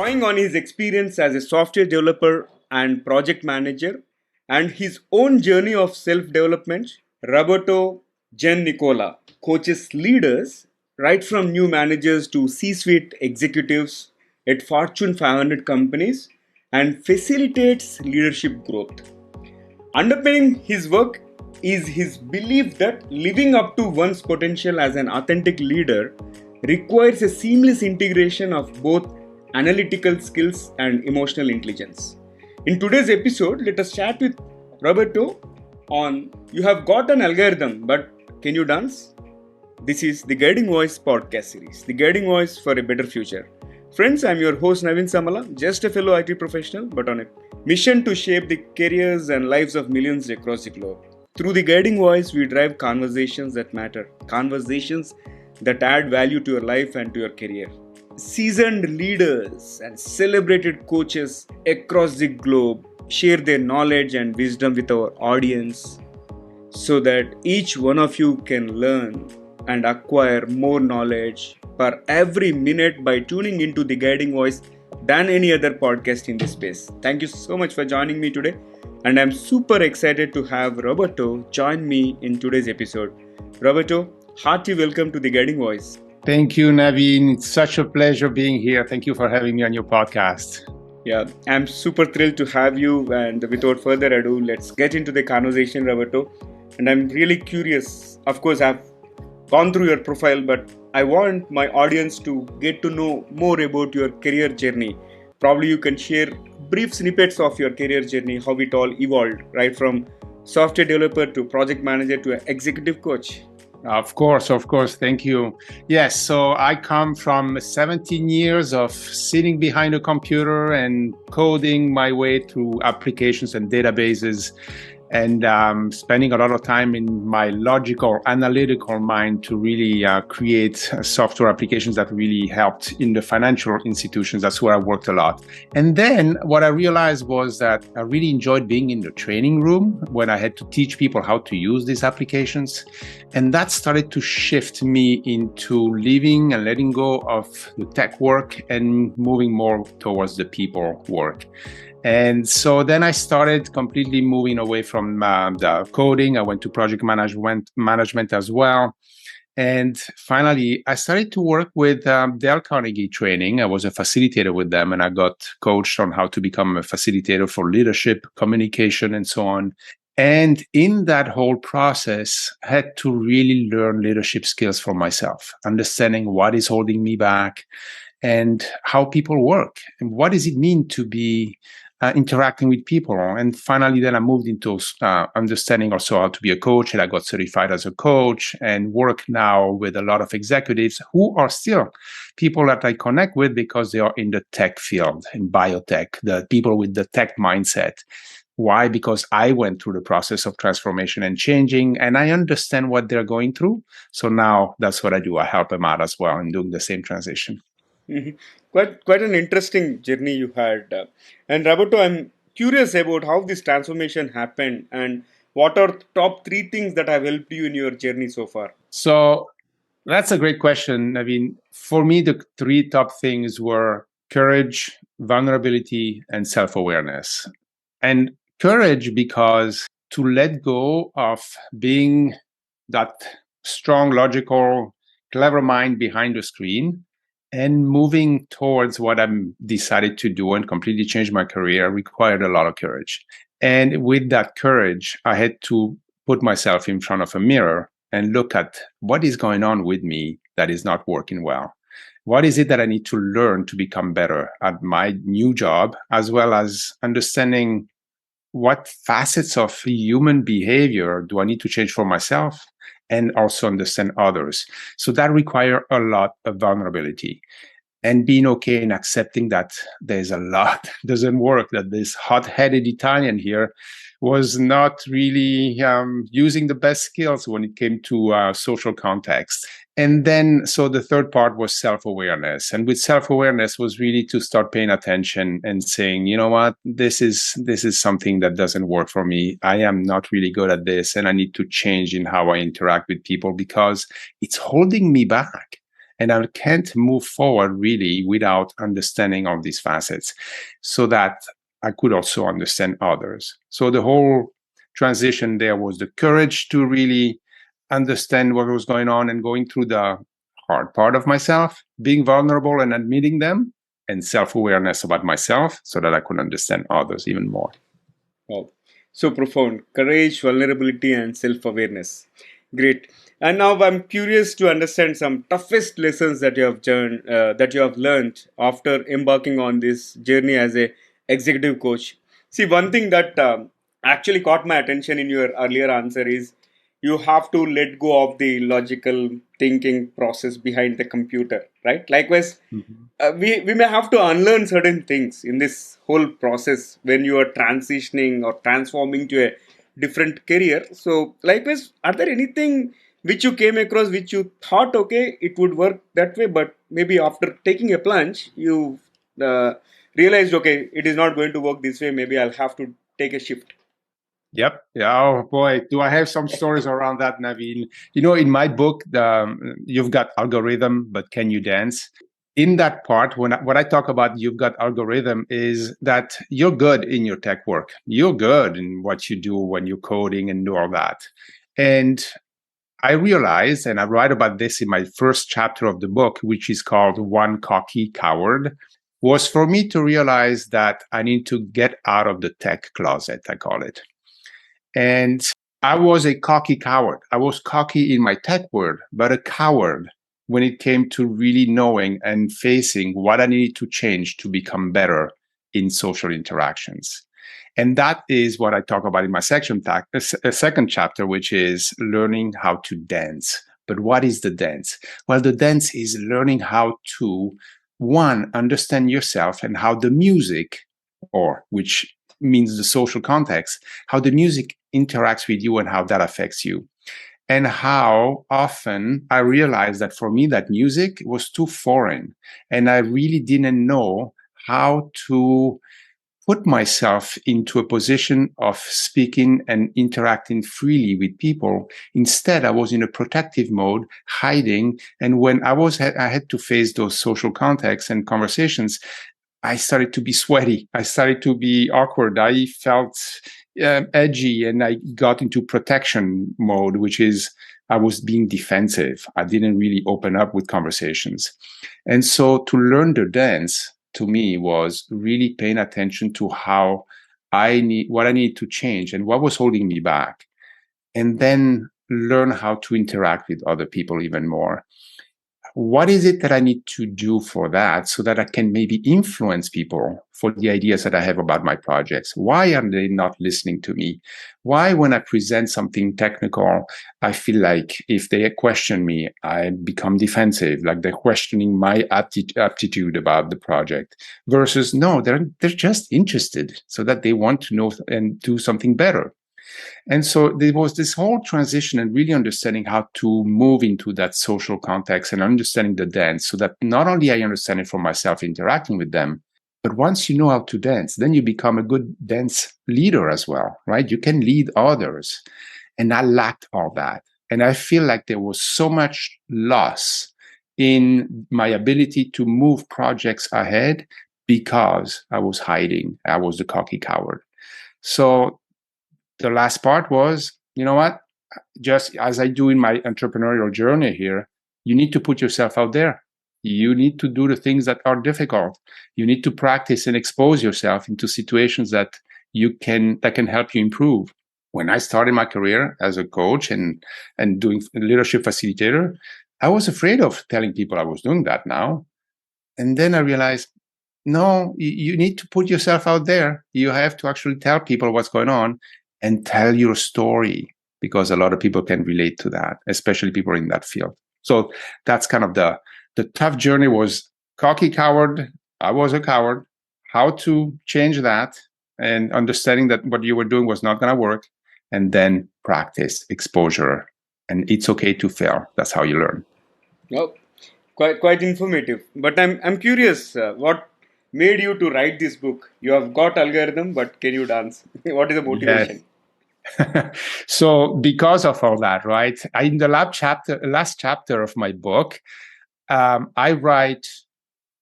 drawing on his experience as a software developer and project manager and his own journey of self development, Roberto Giannicola coaches leaders right from new managers to C suite executives at Fortune 500 companies and facilitates leadership growth. Underpinning his work is his belief that living up to one's potential as an authentic leader requires a seamless integration of both analytical skills and emotional intelligence. In today's episode, let us chat with Roberto on You Have Got an Algorithm, but Can You Dance? This is the Guiding Voice podcast series, the Guiding Voice for a Better Future. Friends, I'm your host Navin Samala, just a fellow IT professional, but on a mission to shape the careers and lives of millions across the globe. Through the Guiding Voice, we drive conversations that matter, conversations that add value to your life and to your career. Seasoned leaders and celebrated coaches across the globe share their knowledge and wisdom with our audience so that each one of you can learn and acquire more knowledge per every minute by tuning into the Guiding Voice than any other podcast in this space. Thank you so much for joining me today, and I'm super excited to have Roberto join me in today's episode. Roberto, hearty welcome to the Guiding Voice. Thank you, Naveen. It's such a pleasure being here. Thank you for having me on your podcast. Yeah, I'm super thrilled to have you, and without further ado, let's get into the conversation, Roberto. And I'm really curious. Of course, I've gone through your profile, but I want my audience to get to know more about your career journey. Probably you can share brief snippets of your career journey, how it all evolved, right from software developer to project manager to executive coach. Of course. Thank you. Yes, so I come from 17 years of sitting behind a computer and coding my way through applications and databases, and spending a lot of time in my logical, analytical mind to really create software applications that really helped in the financial institutions. That's where I worked a lot. And then what I realized was that I really enjoyed being in the training room when I had to teach people how to use these applications. And that started to shift me into leaving and letting go of the tech work and moving more towards the people work. And so then I started completely moving away from the coding. I went to project management as well. And finally, I started to work with Dale Carnegie training. I was a facilitator with them, and I got coached on how to become a facilitator for leadership, communication, and so on. And in that whole process, I had to really learn leadership skills for myself, understanding what is holding me back and how people work and what does it mean to be interacting with people. And finally, then I moved into understanding also how to be a coach, and I got certified as a coach and work now with a lot of executives who are still people that I connect with because they are in the tech field, in biotech, the people with the tech mindset. Why? Because I went through the process of transformation and changing, and I understand what they're going through. So now that's what I do. I help them out as well in doing the same transition. Mm-hmm. Quite an interesting journey you had. And Roberto, I'm curious about how this transformation happened and what are the top 3 things that have helped you in your journey so far? So that's a great question. I mean, for me, the 3 top things were courage, vulnerability, and self-awareness. And courage because to let go of being that strong, logical, clever mind behind the screen and moving towards what I'm decided to do and completely change my career required a lot of courage. And with that courage, I had to put myself in front of a mirror and look at what is going on with me that is not working well. What is it that I need to learn to become better at my new job, as well as understanding what facets of human behavior do I need to change for myself and also understand others. So that requires a lot of vulnerability and being okay and accepting that there's a lot doesn't work, that this hot-headed Italian here was not really using the best skills when it came to social context. And then, so the third part was self-awareness. And with self-awareness was really to start paying attention and saying, you know what, this is something that doesn't work for me. I am not really good at this, and I need to change in how I interact with people because it's holding me back. And I can't move forward really without understanding all these facets so that I could also understand others. So the whole transition there was the courage to really understand what was going on and going through the hard part of myself, being vulnerable and admitting them, and self-awareness about myself so that I could understand others even more. Wow. So profound. Courage, vulnerability, and self awareness. Great. And now I'm curious to understand some toughest lessons that you have learned after embarking on this journey as a executive coach. See, one thing that actually caught my attention in your earlier answer is you have to let go of the logical thinking process behind the computer, right? Likewise, Mhm. we may have to unlearn certain things in this whole process when you are transitioning or transforming to a different career. So likewise, are there anything which you came across which you thought okay it would work that way, but maybe after taking a plunge you uh, realized okay it is not going to work this way, maybe I'll have to take a shift. Yep. Yeah. Oh boy, do I have some stories around that, Naveen? You know, in my book, you've got algorithm, but can you dance? In that part, when I talk about you've got algorithm, is that you're good in your tech work. You're good in what you do when you're coding and do all that. And I realized, and I write about this in my first chapter of the book, which is called One Cocky Coward, was for me to realize that I need to get out of the tech closet, I call it. And I was a cocky coward. I was cocky in my tech world, but a coward when it came to really knowing and facing what I needed to change to become better in social interactions. And that is what I talk about in my second chapter, which is learning how to dance. But what is the dance? Well, the dance is learning how to, one, understand yourself and how the music, or which means the social context, how the music interacts with you and how that affects you. And how often I realized that for me, that music was too foreign. And I really didn't know how to put myself into a position of speaking and interacting freely with people. Instead, I was in a protective mode, hiding. And when I had to face those social contexts and conversations, I started to be sweaty. I started to be awkward. I felt edgy, and I got into protection mode, which is I was being defensive. I didn't really open up with conversations. And so to learn the dance to me was really paying attention to what I need to change and what was holding me back. And then learn how to interact with other people even more. What is it that I need to do for that so that I can maybe influence people for the ideas that I have about my projects? Why are they not listening to me? Why, when I present something technical, I feel like if they question me, I become defensive, like they're questioning my aptitude about the project versus no, they're just interested so that they want to know and do something better. And so there was this whole transition and really understanding how to move into that social context and understanding the dance so that not only I understand it for myself interacting with them, but once you know how to dance, then you become a good dance leader as well, right? You can lead others. And I lacked all that. And I feel like there was so much loss in my ability to move projects ahead because I was hiding. I was the cocky coward. So the last part was, you know what? Just as I do in my entrepreneurial journey here, you need to put yourself out there. You need to do the things that are difficult. You need to practice and expose yourself into situations that can help you improve. When I started my career as a coach and doing leadership facilitator, I was afraid of telling people I was doing that now. And then I realized, no, you need to put yourself out there. You have to actually tell people what's going on and tell your story because a lot of people can relate to that, especially people in that field. So that's kind of the tough journey was cocky coward. I was a coward. How to change that and understanding that what you were doing was not going to work, and then practice exposure. And it's okay to fail. That's how you learn. Oh, quite informative. But I'm curious, what made you to write this book? You have got algorithm, but can you dance? What is the Yes. motivation? So because of all that, right? In the last chapter of my book, I write,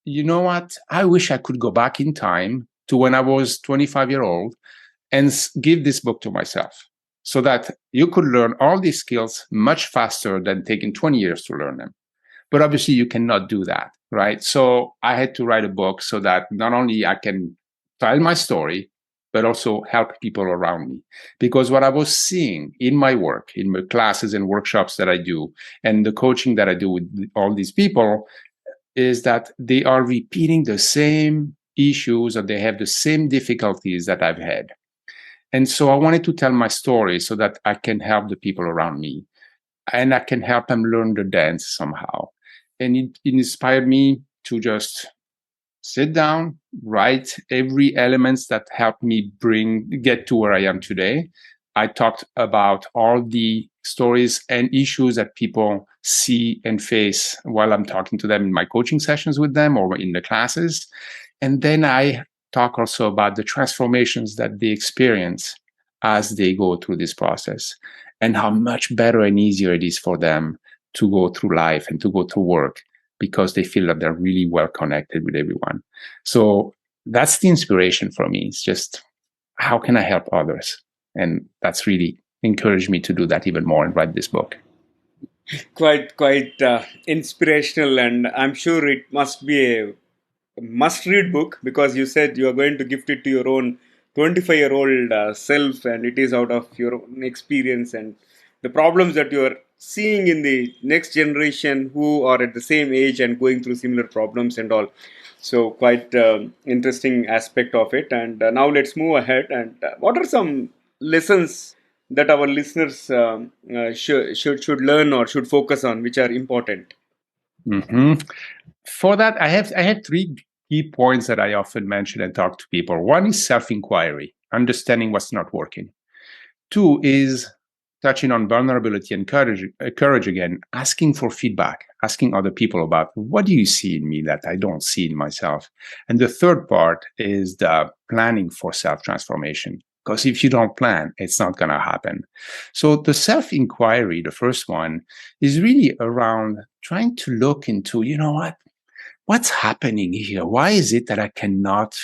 you know what? I wish I could go back in time to when I was 25 years old and give this book to myself so that you could learn all these skills much faster than taking 20 years to learn them. But obviously, you cannot do that, right? So I had to write a book so that not only I can tell my story, but also help people around me. Because what I was seeing in my work, in my classes and workshops that I do, and the coaching that I do with all these people, is that they are repeating the same issues or they have the same difficulties that I've had. And so I wanted to tell my story so that I can help the people around me and I can help them learn the dance somehow. And it inspired me to just sit down, write every elements that helped me get to where I am today. I talked about all the stories and issues that people see and face while I'm talking to them in my coaching sessions with them or in the classes. And then I talk also about the transformations that they experience as they go through this process and how much better and easier it is for them to go through life and to go through work because they feel that they're really well connected with everyone. So that's the inspiration for me. It's just, how can I help others? And that's really encouraged me to do that even more and write this book. Quite inspirational, and I'm sure it must be a must read book, because you said you are going to gift it to your own 25-year-old self, and it is out of your own experience and the problems that you are seeing in the next generation who are at the same age and going through similar problems and all. So quite interesting aspect of it. And now let's move ahead. And what are some lessons that our listeners should learn or should focus on, which are important? Mm-hmm. For that, I have three key points that I often mention and talk to people. One is self-inquiry, understanding what's not working. Two is touching on vulnerability and courage again, asking for feedback, asking other people about what do you see in me that I don't see in myself. And the third part is the planning for self-transformation. Because if you don't plan, it's not going to happen. So the self-inquiry, the first one, is really around trying to look into, you know what? What's happening here? Why is it that I cannot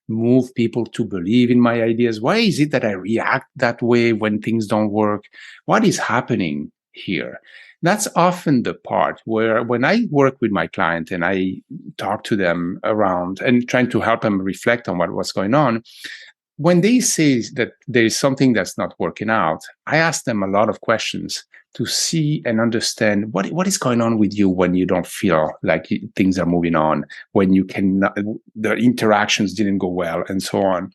move people to believe in my ideas? Why is it that I react that way when things don't work? What is happening here? That's often the part where when I work with my client and I talk to them around and trying to help them reflect on what's going on, when they say that there is something that's not working out, I ask them a lot of questions to see and understand what is going on with you when you don't feel like things are moving on, when you cannot, the interactions didn't go well, and so on.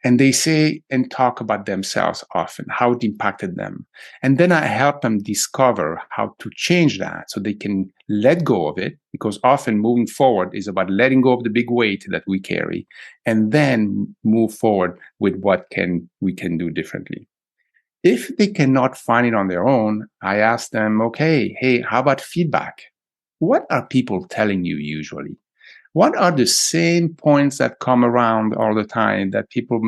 And they say and talk about themselves often, how it impacted them. And then I help them discover how to change that so they can let go of it, because often moving forward is about letting go of the big weight that we carry and then move forward with what we can do differently. If they cannot find it on their own, I ask them, okay, hey, how about feedback? What are people telling you usually? What are the same points that come around all the time that people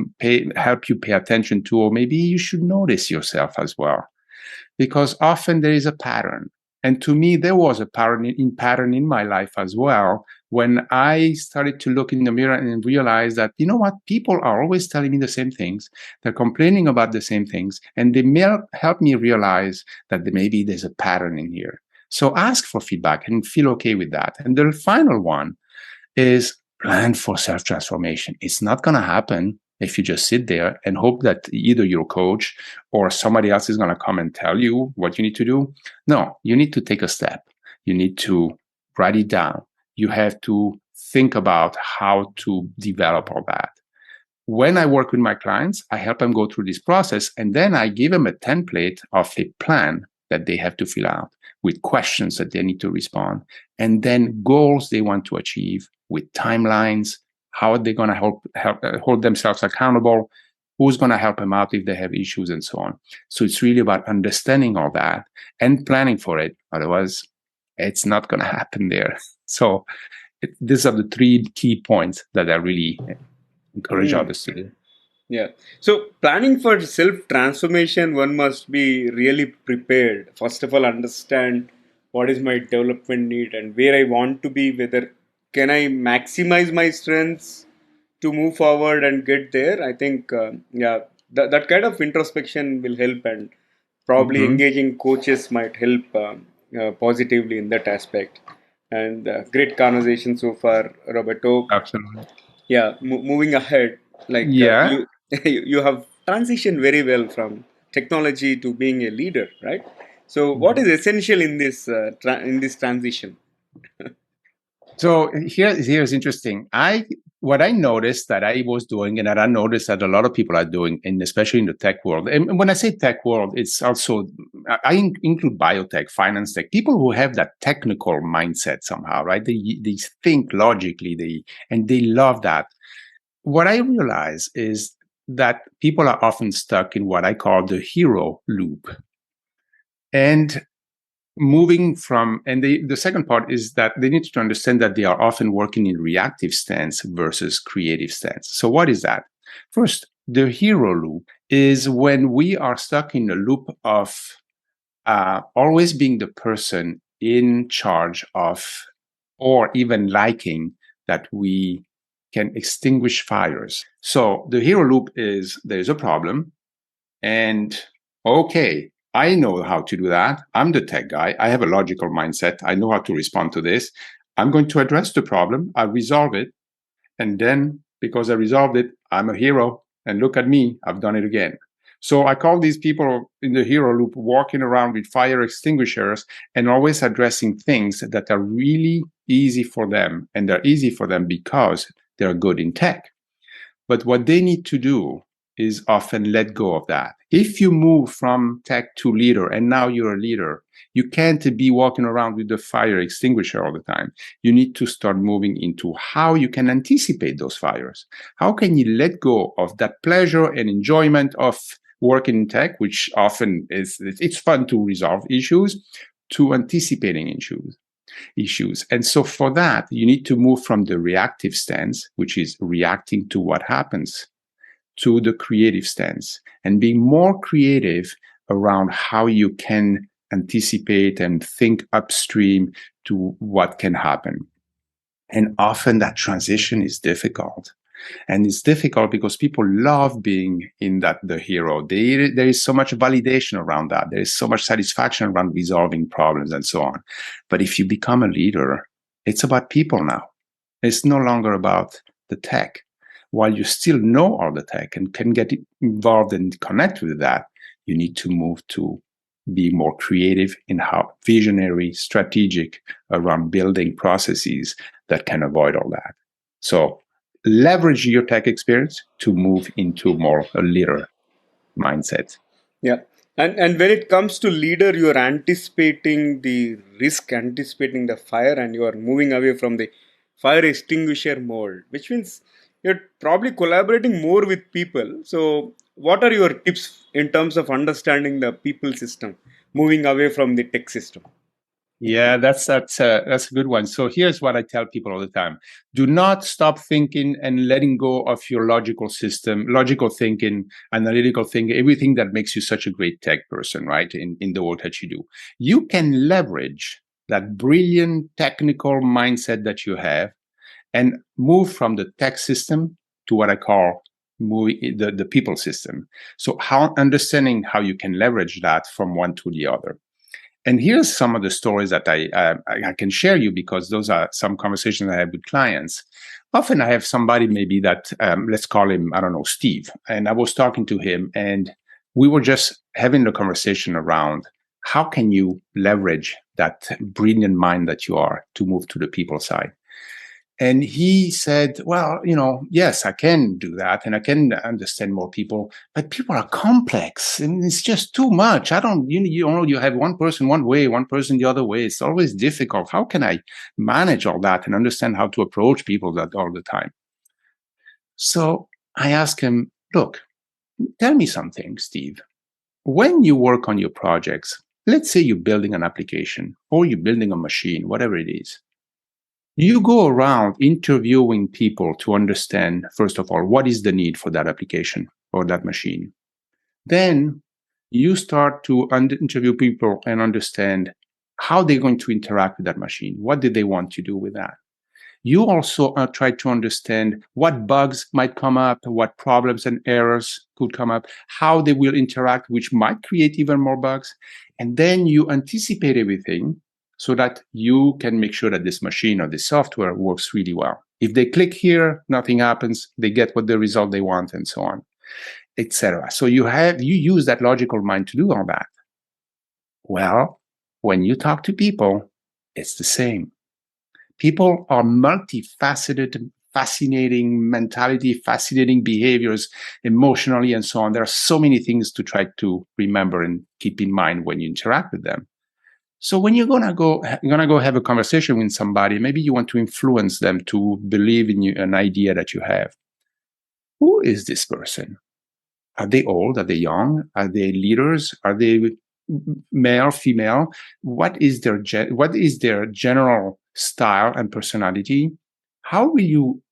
help you pay attention to, or maybe you should notice yourself as well? Because often there is a pattern. And to me, there was a pattern in my life as well, when I started to look in the mirror and realize that, you know what, people are always telling me the same things. They're complaining about the same things, and they may help me realize that maybe there's a pattern in here. So ask for feedback and feel okay with that. And the final one is plan for self-transformation. It's not going to happen if you just sit there and hope that either your coach or somebody else is going to come and tell you what you need to do. No, you need to take a step. You need to write it down. You have to think about how to develop all that. When I work with my clients, I help them go through this process, and then I give them a template of a plan that they have to fill out with questions that they need to respond, and then goals they want to achieve with timelines. How are they going to hold themselves accountable? Who's going to help them out if they have issues, and so on. So it's really about understanding all that and planning for it. Otherwise, it's not going to happen there. So these are the three key points that I really encourage others to do. Yeah. So planning for self transformation, one must be really prepared. First of all, understand what is my development need and where I want to be, whether can I maximize my strengths to move forward and get there. I think, yeah, that kind of introspection will help, and probably Hmm. engaging coaches might help positively in that aspect. And great conversation so far, Roberto. Absolutely. Yeah, moving ahead, like Yeah. you you have transitioned very well from technology to being a leader, right? So what is Mhm. essential in this in this transition? So here's interesting. What I noticed that I was doing, and that I noticed that a lot of people are doing, and especially in the tech world. And when I say tech world, it's also I include biotech, finance tech, people who have that technical mindset somehow, right? They think logically, and they love that. What I realize is that people are often stuck in what I call the hero loop. And the second part is that they need to understand that they are often working in reactive stance versus creative stance. So what is that? First, the hero loop is when we are stuck in a loop of always being the person in charge of, or even liking, that we can extinguish fires. So the hero loop is there's a problem, and okay, I know how to do that. I'm the tech guy. I have a logical mindset. I know how to respond to this. I'm going to address the problem. I resolve it. And then because I resolved it, I'm a hero. And look at me, I've done it again. So I call these people in the hero loop walking around with fire extinguishers and always addressing things that are really easy for them. And they're easy for them because they're good in tech. But what they need to do is often let go of that. If you move from tech to leader and now you're a leader, you can't be walking around with the fire extinguisher all the time. You need to start moving into how you can anticipate those fires. How can you let go of that pleasure and enjoyment of working in tech, which often it's fun to resolve issues, to anticipating issues. And so for that, you need to move from the reactive stance, which is reacting to what happens, to the creative stance and being more creative around how you can anticipate and think upstream to what can happen. And often that transition is difficult. And it's difficult because people love being in that the hero. There is so much validation around that. There is so much satisfaction around resolving problems and so on. But if you become a leader, it's about people now. It's no longer about the tech. While you still know all the tech and can get involved and connect with that, you need to move to be more creative in how visionary, strategic around building processes that can avoid all that. So leverage your tech experience to move into more a leader mindset. Yeah. And when it comes to leader, you are anticipating the risk, anticipating the fire, and you are moving away from the fire extinguisher mode, which means you're probably collaborating more with people. So, what are your tips in terms of understanding the people system, moving away from the tech system? Yeah, that's a good one. So here's what I tell people all the time: do not stop thinking and letting go of your logical system, logical thinking, analytical thinking, everything that makes you such a great tech person, right? In the work that you do, you can leverage that brilliant technical mindset that you have and move from the tech system to what I call moving the people system. So how understanding how you can leverage that from one to the other. And here's some of the stories that I can share you, because those are some conversations I have with clients. Often I have somebody maybe that, let's call him, I don't know, Steve. And I was talking to him and we were just having the conversation around how can you leverage that brilliant mind that you are to move to the people side. And he said, well, yes, I can do that and I can understand more people, but people are complex and it's just too much. I don't, you have one person one way, one person the other way. It's always difficult. How can I manage all that and understand how to approach people that all the time? So I asked him, look, tell me something, Steve. When you work on your projects, let's say you're building an application or you're building a machine, whatever it is, you go around interviewing people to understand, first of all, what is the need for that application or that machine. Then you start to interview people and understand how they're going to interact with that machine. What did they want to do with that? You also try to understand what bugs might come up, what problems and errors could come up, how they will interact, which might create even more bugs. And then you anticipate everything so that you can make sure that this machine or this software works really well. If they click here, nothing happens, they get what the result they want, and so on, etc. So you use that logical mind to do all that. Well, when you talk to people, it's the same. People are multifaceted, fascinating mentality, fascinating behaviors, emotionally, and so on. There are so many things to try to remember and keep in mind when you interact with them. So when you're gonna go have a conversation with somebody, maybe you want to influence them to believe in an idea that you have. Who is this person? Are they old? Are they young? Are they leaders? Are they male, female? What is their general style and personality? How will you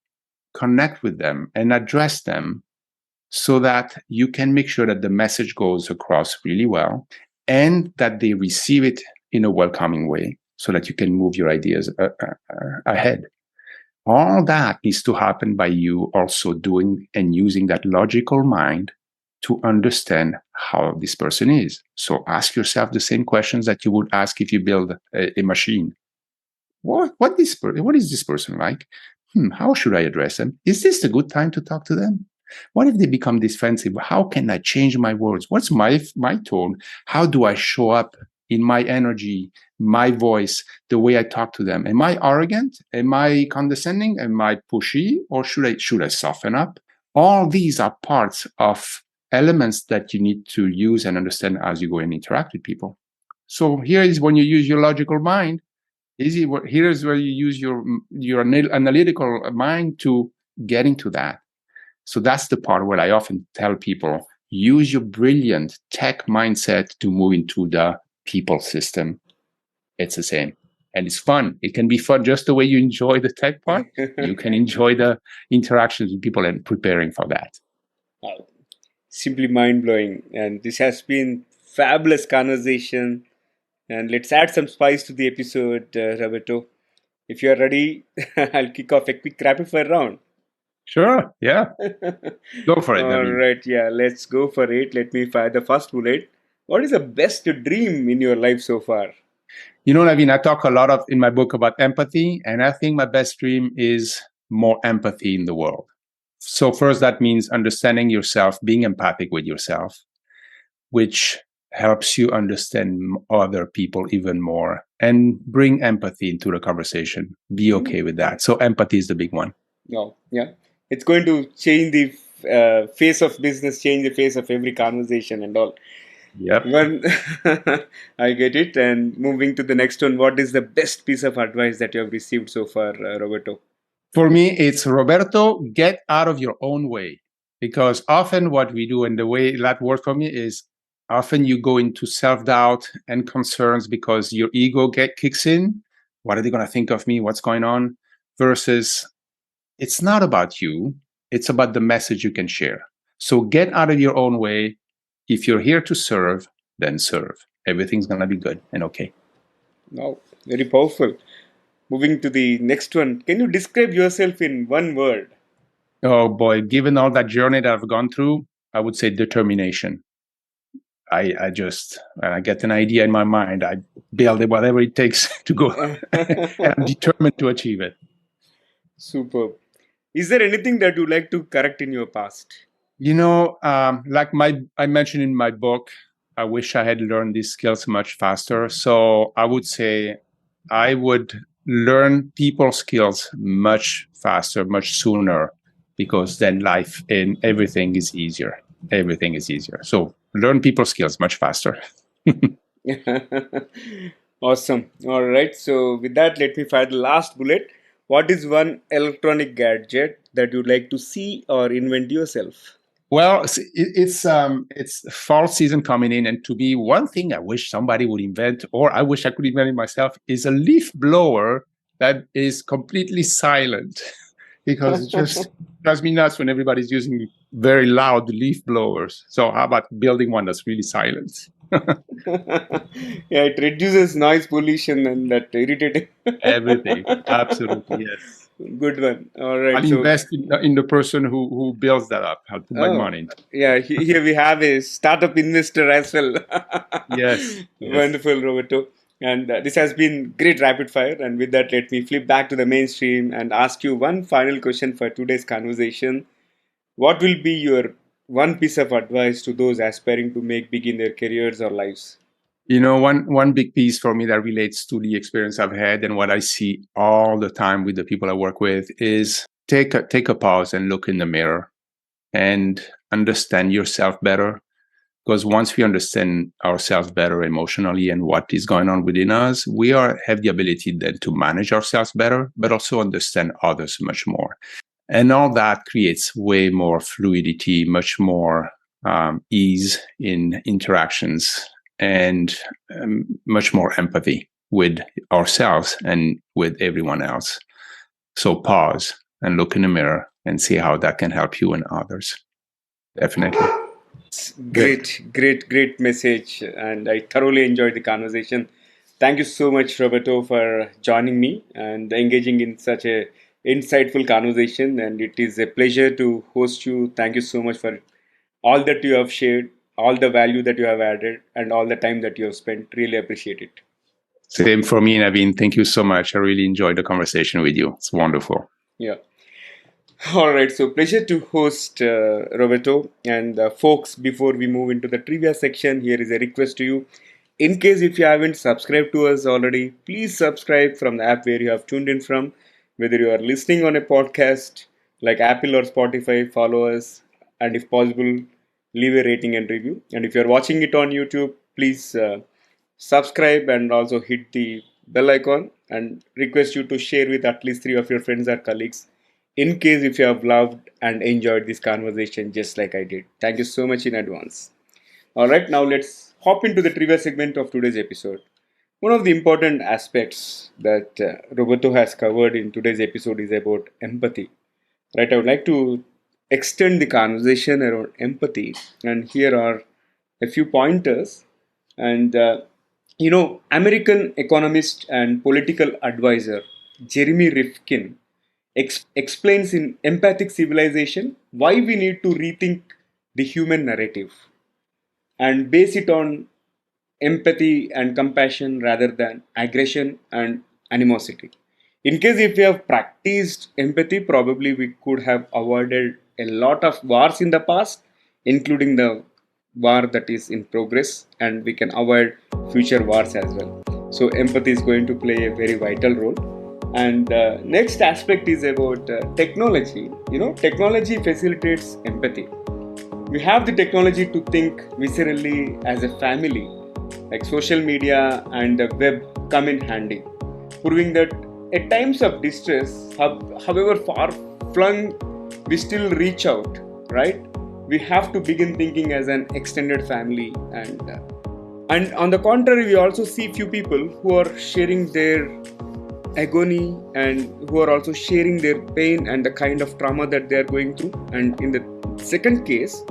connect with them and address them so that you can make sure that the message goes across really well and that they receive it in a welcoming way so that you can move your ideas ahead? All that needs to happen by you also doing and using that logical mind to understand how this person is. So ask yourself the same questions that you would ask if you build a machine. What is this person like? How should I address them? Is this a good time to talk to them? What if they become defensive? How can I change my words? What's my tone? How do I show up in my energy, my voice, the way I talk to them? Am I arrogant? Am I condescending? Am I pushy? Or should I soften up? All these are parts of elements that you need to use and understand as you go and interact with people. So here is when you use your logical mind. Here's where you use your analytical mind to get into that. So that's the part where I often tell people, use your brilliant tech mindset to move into the people system. It's the same. And it's fun. It can be fun just the way you enjoy the tech part. You can enjoy the interactions with people and preparing for that. Wow. Simply mind blowing. And this has been fabulous conversation. And let's add some spice to the episode, Roberto. If you're ready, I'll kick off a quick rapid fire round. Sure. Yeah. Go for it, All David. right, yeah, let's go for it. Let me fire the first bullet. What is the best dream in your life so far? Naveen, I talk a lot in my book about empathy, and I think my best dream is more empathy in the world. So first, that means understanding yourself, being empathic with yourself, which helps you understand other people even more and bring empathy into the conversation. Be okay with that. So empathy is the big one. No, yeah, it's going to change the face of business, change the face of every conversation and all. Yep. Well, I get it. And moving to the next one, what is the best piece of advice that you have received so far, Roberto? For me, it's Roberto, get out of your own way. Because often what we do, and the way that works for me, is often you go into self-doubt and concerns because your ego kicks in. What are they going to think of me? What's going on? Versus it's not about you. It's about the message you can share. So get out of your own way. If you're here to serve, then serve. Everything's going to be good and okay. Wow, very powerful. Moving to the next one, can you describe yourself in one word? Oh boy, given all that journey that I've gone through, I would say determination. I just, when I get an idea in my mind, I build it, whatever it takes to go. And I'm determined to achieve it. Superb. Is there anything that you like to correct in your past? Like I mentioned in my book, I wish I had learned these skills much faster. So I would say I would learn people skills much faster, much sooner, because then life and everything is easier. Everything is easier. So learn people skills much faster. Awesome. All right. So, with that, let me fire the last bullet. What is one electronic gadget that you'd like to see or invent yourself? Well, it's fall season coming in, and to me, one thing I wish somebody would invent, or I wish I could invent it myself, is a leaf blower that is completely silent, because it just drives me nuts when everybody's using very loud leaf blowers. So how about building one that's really silent? Yeah, it reduces noise pollution and that irritating. Everything. Absolutely, yes. Good one. All right. I'll So, invest in the person who builds that up. I'll put my oh, money into. yeah, here we have a startup investor as well. Yes, yes. Wonderful, Roberto. And this has been great rapid fire. And with that, let me flip back to the mainstream and ask you one final question for today's conversation. What will be your one piece of advice to those aspiring to make big in their careers or lives? One big piece for me that relates to the experience I've had and what I see all the time with the people I work with is take a pause and look in the mirror and understand yourself better. Because once we understand ourselves better emotionally and what is going on within us, we have the ability then to manage ourselves better, but also understand others much more. And all that creates way more fluidity, much more ease in interactions, and much more empathy with ourselves and with everyone else. So pause and look in the mirror and see how that can help you and others. Definitely. Good. Great message. And I thoroughly enjoyed the conversation. Thank you so much, Roberto, for joining me and engaging in such a insightful conversation. And it is a pleasure to host you. Thank you so much for all that you have shared, all the value that you have added, and all the time that you have spent. Really appreciate it. Same for me, Naveen. Thank you so much. I really enjoyed the conversation with you. It's wonderful. Yeah. All right, so pleasure to host Roberto. And folks, before we move into the trivia section, here is a request to you. In case if you haven't subscribed to us already, please subscribe from the app where you have tuned in from. Whether you are listening on a podcast like Apple or Spotify, follow us, and if possible, leave a rating and review. And if you are watching it on YouTube, please subscribe and also hit the bell icon, and request you to share with at least three of your friends or colleagues in case if you have loved and enjoyed this conversation just like I did. Thank you so much in advance. All right, now let's hop into the trivia segment of today's episode. One of the important aspects that Roberto has covered in today's episode is about empathy. Right, I would like to extend the conversation around empathy, and here are a few pointers. And American economist and political advisor Jeremy Rifkin explains in Empathic Civilization why we need to rethink the human narrative and base it on empathy and compassion rather than aggression and animosity. In case if we have practiced empathy, probably we could have avoided a lot of wars in the past, including the war that is in progress, and we can avoid future wars as well. So empathy is going to play a very vital role. And next aspect is about technology. Technology facilitates empathy. We have the technology to think viscerally as a family, like social media and the web come in handy, proving that at times of distress, however far flung, we still reach out, right? We have to begin thinking as an extended family, and on the contrary, we also see few people who are sharing their agony and who are also sharing their pain and the kind of trauma that they are going through. And in the second case,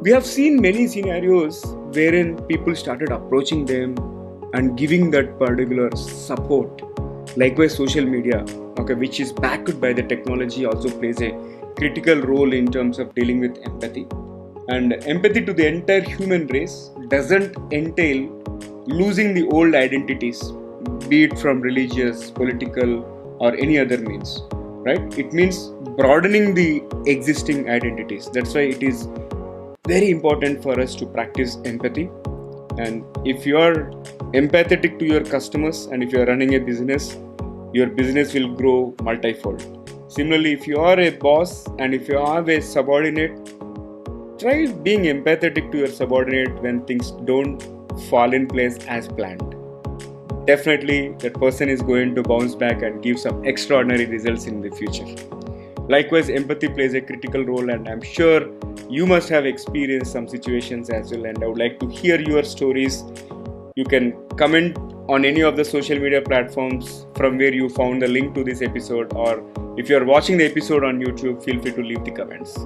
we have seen many scenarios wherein people started approaching them and giving that particular support. Likewise, social media, okay, which is backed by the technology, also plays a critical role in terms of dealing with empathy. And empathy to the entire human race doesn't entail losing the old identities, be it from religious, political, or any other means, right? It means broadening the existing identities. That's why it is very important for us to practice empathy. And if you are empathetic to your customers and if you are running a business, your business will grow multifold. Similarly, if you are a boss and if you have a subordinate, try being empathetic to your subordinate when things don't fall in place as planned. Definitely, that person is going to bounce back and give some extraordinary results in the future. Likewise, empathy plays a critical role, and I'm sure you must have experienced some situations as well. And I would like to hear your stories. You can comment on any of the social media platforms from where you found the link to this episode, or if you're watching the episode on YouTube, feel free to leave the comments.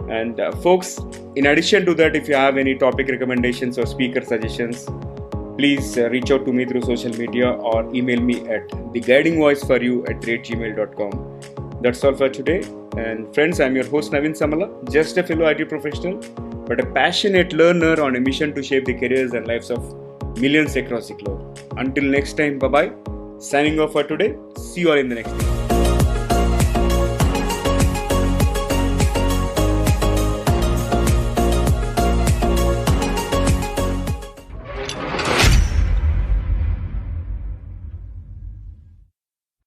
And folks, in addition to that, if you have any topic recommendations or speaker suggestions, please reach out to me through social media or email me at theguidingvoiceforyou@gmail.com. That's all for today. And friends, I'm your host Naveen Samala, just a fellow IT professional, but a passionate learner on a mission to shape the careers and lives of millions across the globe. Until next time, bye-bye. Signing off for today. See you all in the next video.